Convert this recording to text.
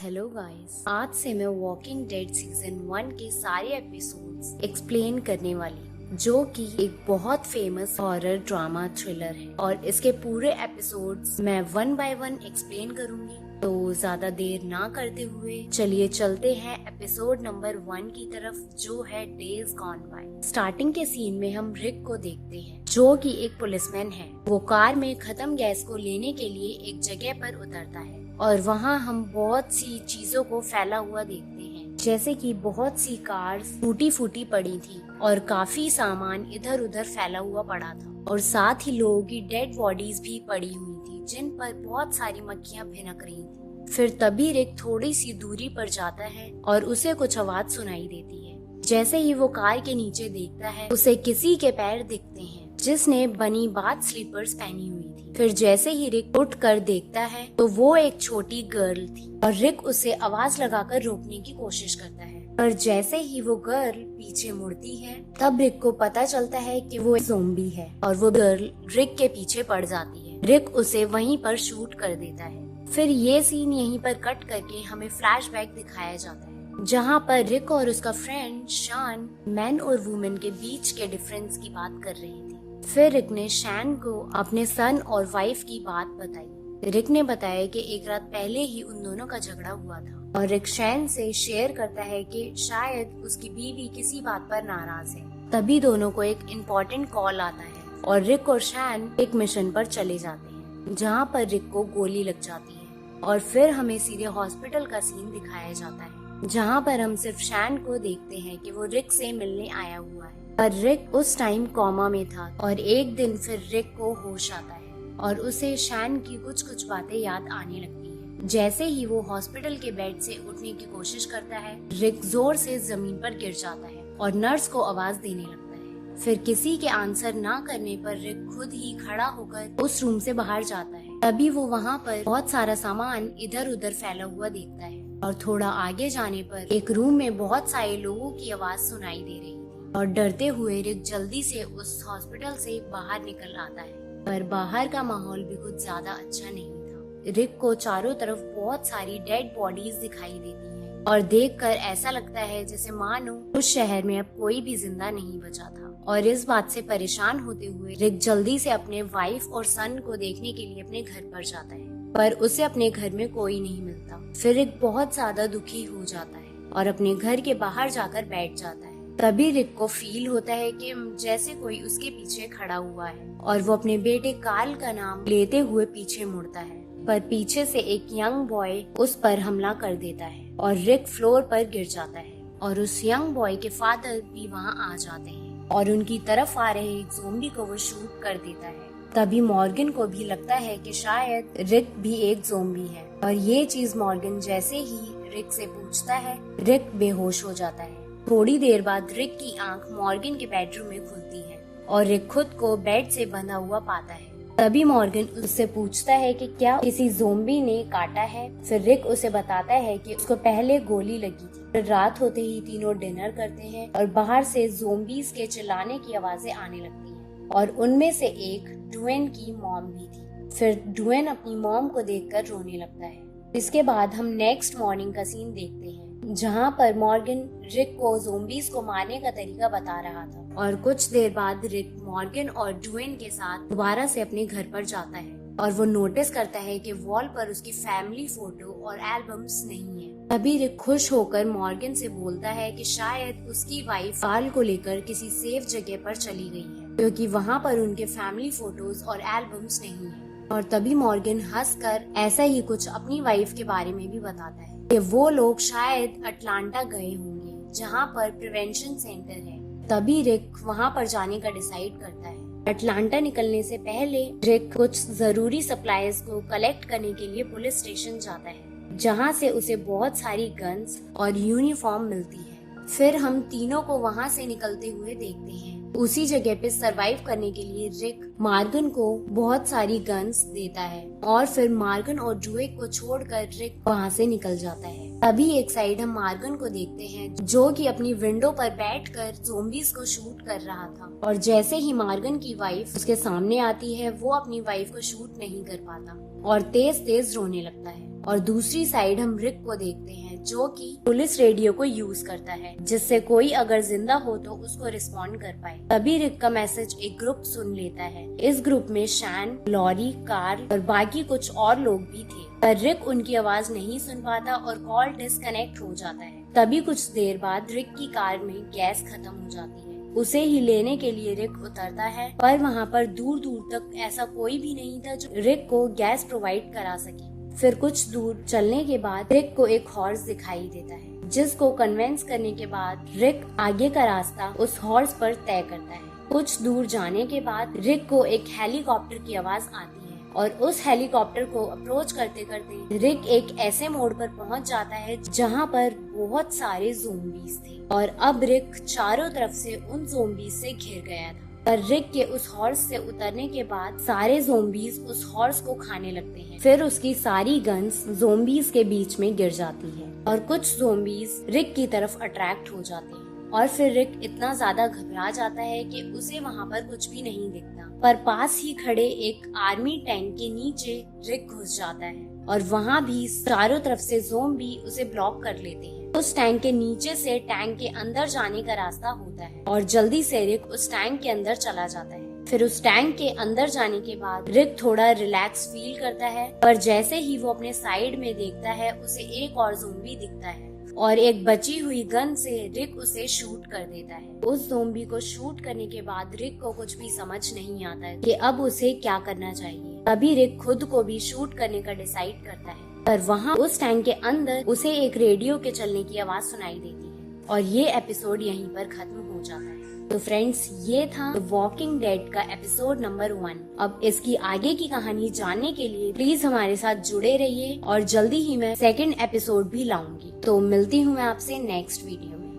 Hello guys, आज से मैं वॉकिंग डेड सीजन 1 के सारे एपिसोड्स एक्सप्लेन करने वाली हूँ, जो कि एक बहुत फेमस हॉरर ड्रामा थ्रिलर है और इसके पूरे एपिसोड्स मैं 1 बाय 1 एक्सप्लेन करूंगी। तो ज्यादा देर ना करते हुए चलिए चलते हैं एपिसोड नंबर 1 की तरफ, जो है डेज गॉन बाय। स्टार्टिंग के सीन में हम रिक को देखते हैं, जो कि एक पुलिसमैन है। वो कार में खत्म गैस को लेने के लिए एक जगह पर उतरता है और वहाँ हम बहुत सी चीजों को फैला हुआ देखते हैं, जैसे कि बहुत सी कार्स टूटी फूटी पड़ी थी और काफी सामान इधर उधर फैला हुआ पड़ा था, और साथ ही लोगों की डेड बॉडीज भी पड़ी हुई थी जिन पर बहुत सारी मक्खियां भिनक रही थी। फिर तभी रिक थोड़ी सी दूरी पर जाता है और उसे कुछ आवाज सुनाई देती है। जैसे ही वो कार के नीचे देखता है, उसे किसी के पैर दिखते हैं जिसने बनी बाथ स्लीपर्स पहनी हुई थी। फिर जैसे ही रिक उठ कर देखता है तो वो एक छोटी गर्ल थी और रिक उसे आवाज लगाकर रोकने की कोशिश करता है, पर जैसे ही वो गर्ल पीछे मुड़ती है तब रिक को पता चलता है कि वो ज़ोंबी है और वो गर्ल रिक के पीछे पड़ जाती है। रिक उसे वहीं पर शूट कर देता है। फिर ये सीन यहीं पर कट करके हमें फ्लैशबैक दिखाया जाता है, जहाँ पर रिक और उसका फ्रेंड शान मैन और वुमेन के बीच के डिफरेंस की बात कर रही थी। फिर रिक ने शैन को अपने सन और वाइफ की बात बताई। रिक ने बताया कि एक रात पहले ही उन दोनों का झगड़ा हुआ था, और रिक शैन से शेयर करता है कि शायद उसकी बीवी किसी बात पर नाराज है। तभी दोनों को एक इम्पोर्टेंट कॉल आता है और रिक और शैन एक मिशन पर चले जाते हैं, जहाँ पर रिक को गोली लग जाती है। और फिर हमें सीधे हॉस्पिटल का सीन दिखाया जाता है, जहाँ पर हम सिर्फ शैन को देखते हैं कि वो रिक से मिलने आया हुआ है। पर रिक उस टाइम कोमा में था और एक दिन फिर रिक को होश आता है और उसे शैन की कुछ कुछ बातें याद आने लगती है। जैसे ही वो हॉस्पिटल के बेड से उठने की कोशिश करता है, रिक जोर से जमीन पर गिर जाता है और नर्स को आवाज देने लगता है। फिर किसी के आंसर ना करने पर रिक खुद ही खड़ा होकर उस रूम से बाहर जाता है। तभी वो वहाँ पर बहुत सारा सामान इधर उधर फैला हुआ देखता है, और थोड़ा आगे जाने पर एक रूम में बहुत सारे लोगों की आवाज सुनाई दे रही है। और डरते हुए रिक जल्दी से उस हॉस्पिटल से बाहर निकल आता है, पर बाहर का माहौल भी कुछ ज्यादा अच्छा नहीं था। रिक को चारों तरफ बहुत सारी डेड बॉडीज दिखाई देती हैं और देखकर ऐसा लगता है जैसे मानो उस शहर में अब कोई भी जिंदा नहीं बचा था। और इस बात से परेशान होते हुए रिक जल्दी से अपने वाइफ और सन को देखने के लिए अपने घर पर जाता है, पर उसे अपने घर में कोई नहीं मिलता। फिर रिक बहुत ज्यादा दुखी हो जाता है और अपने घर के बाहर जाकर बैठ जाता है। तभी रिक को फील होता है कि जैसे कोई उसके पीछे खड़ा हुआ है, और वो अपने बेटे कार्ल का नाम लेते हुए पीछे मुड़ता है, पर पीछे से एक यंग बॉय उस पर हमला कर देता है और रिक फ्लोर पर गिर जाता है। और उस यंग बॉय के फादर भी वहाँ आ जाते हैं और उनकी तरफ आ रहे एक ज़ोंबी को वो शूट कर देता है। तभी मॉर्गन को भी लगता है कि शायद रिक भी एक ज़ोंबी है, और ये चीज मॉर्गन जैसे ही रिक से पूछता है, रिक बेहोश हो जाता है। थोड़ी देर बाद रिक की आंख मॉर्गन के बेडरूम में खुलती है और रिक खुद को बेड से बंधा हुआ पाता है। तभी मॉर्गन उससे पूछता है कि क्या किसी ज़ोंबी ने काटा है। फिर रिक उसे बताता है कि उसको पहले गोली लगी थी। फिर रात होते ही तीनों डिनर करते हैं और बाहर से ज़ोंबीज के चिल्लाने की आवाजें आने लगती हैं, और उनमें से एक ड्वेन की मॉम भी थी। फिर ड्वेन अपनी मॉम को देखकर रोने लगता है। इसके बाद हम नेक्स्ट मॉर्निंग का सीन देखते हैं, जहाँ पर मॉर्गन रिक को ज़ोंबीज को मारने का तरीका बता रहा था। और कुछ देर बाद रिक मॉर्गन और ड्वेन के साथ दोबारा से अपने घर पर जाता है और वो नोटिस करता है कि वॉल पर उसकी फैमिली फोटो और एल्बम्स नहीं है। तभी रिक खुश होकर मॉर्गन से बोलता है कि शायद उसकी वाइफ कार्ल को लेकर किसी सेफ जगह पर चली गई है, क्योंकि वहाँ पर उनके फैमिली फोटोज और एल्बम्स नहीं है। और तभी मॉर्गन हंसकर ऐसा ही कुछ अपनी वाइफ के बारे में भी बताता है कि वो लोग शायद अटलांटा गए होंगे, जहाँ पर प्रिवेंशन सेंटर है। तभी रिक वहाँ पर जाने का डिसाइड करता है। अटलांटा निकलने से पहले रिक कुछ जरूरी सप्लाईज को कलेक्ट करने के लिए पुलिस स्टेशन जाता है, जहाँ से उसे बहुत सारी गन्स और यूनिफॉर्म मिलती है। फिर हम तीनों को वहाँ से निकलते हुए देखते हैं। उसी जगह पे सरवाइव करने के लिए रिक मार्गन को बहुत सारी गन्स देता है और फिर मार्गन और ड्रूइग को छोड़कर रिक वहाँ से निकल जाता है। तभी एक साइड हम मार्गन को देखते हैं जो कि अपनी विंडो पर बैठकर ज़ोंबीज को शूट कर रहा था, और जैसे ही मार्गन की वाइफ उसके सामने आती है वो अपनी वाइफ को शूट नहीं कर पाता और तेज तेज रोने लगता है। और दूसरी साइड हम रिक को देखते हैं जो कि पुलिस रेडियो को यूज करता है जिससे कोई अगर जिंदा हो तो उसको रिस्पॉन्ड कर पाए। तभी रिक का मैसेज एक ग्रुप सुन लेता है। इस ग्रुप में शैन, लॉरी, कार्ल और बाकी कुछ और लोग भी थे, पर रिक उनकी आवाज नहीं सुन पाता और कॉल डिस्कनेक्ट हो जाता है। तभी कुछ देर बाद रिक की कार में गैस खत्म हो जाती है। उसे ही लेने के लिए रिक उतरता है, पर वहाँ पर दूर दूर तक ऐसा कोई भी नहीं था जो रिक को गैस प्रोवाइड करा सके। फिर कुछ दूर चलने के बाद रिक को एक हॉर्स दिखाई देता है, जिसको कन्विंस करने के बाद रिक आगे का रास्ता उस हॉर्स पर तय करता है। कुछ दूर जाने के बाद रिक को एक हेलीकॉप्टर की आवाज आती है और उस हेलीकॉप्टर को अप्रोच करते करते रिक एक ऐसे मोड़ पर पहुंच जाता है जहां पर बहुत सारे ज़ोंबीज थे और अब रिक चारों तरफ से उन ज़ोंबीज से घिर गया था। पर रिक के उस हॉर्स से उतरने के बाद सारे ज़ोंबीज उस हॉर्स को खाने लगते हैं। फिर उसकी सारी गन्स ज़ोंबीज के बीच में गिर जाती है और कुछ ज़ोंबीज रिक की तरफ अट्रैक्ट हो जाते हैं और फिर रिक इतना ज्यादा घबरा जाता है कि उसे वहाँ पर कुछ भी नहीं दिखता, पर पास ही खड़े एक आर्मी टैंक के नीचे रिक घुस जाता है और वहाँ भी चारों तरफ से ज़ोंबी उसे ब्लॉक कर लेते हैं। उस टैंक के नीचे से टैंक के अंदर जाने का रास्ता होता है और जल्दी से रिक उस टैंक के अंदर चला जाता है। फिर उस टैंक के अंदर जाने के बाद रिक थोड़ा रिलैक्स फील करता है, पर जैसे ही वो अपने साइड में देखता है उसे एक और ज़ोंबी दिखता है और एक बची हुई गन से रिक उसे शूट कर देता है। उस ज़ोंबी को शूट करने के बाद रिक को कुछ भी समझ नहीं आता कि अब उसे क्या करना चाहिए। तभी रिक खुद को भी शूट करने का डिसाइड करता है, पर वहाँ उस टैंक के अंदर उसे एक रेडियो के चलने की आवाज सुनाई देती है और ये एपिसोड यहीं पर खत्म हो जाता है। तो फ्रेंड्स, ये था वॉकिंग डेड का एपिसोड नंबर 1। अब इसकी आगे की कहानी जानने के लिए प्लीज हमारे साथ जुड़े रहिए और जल्दी ही मैं सेकंड एपिसोड भी लाऊंगी। तो मिलती हूँ मैं आपसे नेक्स्ट वीडियो में।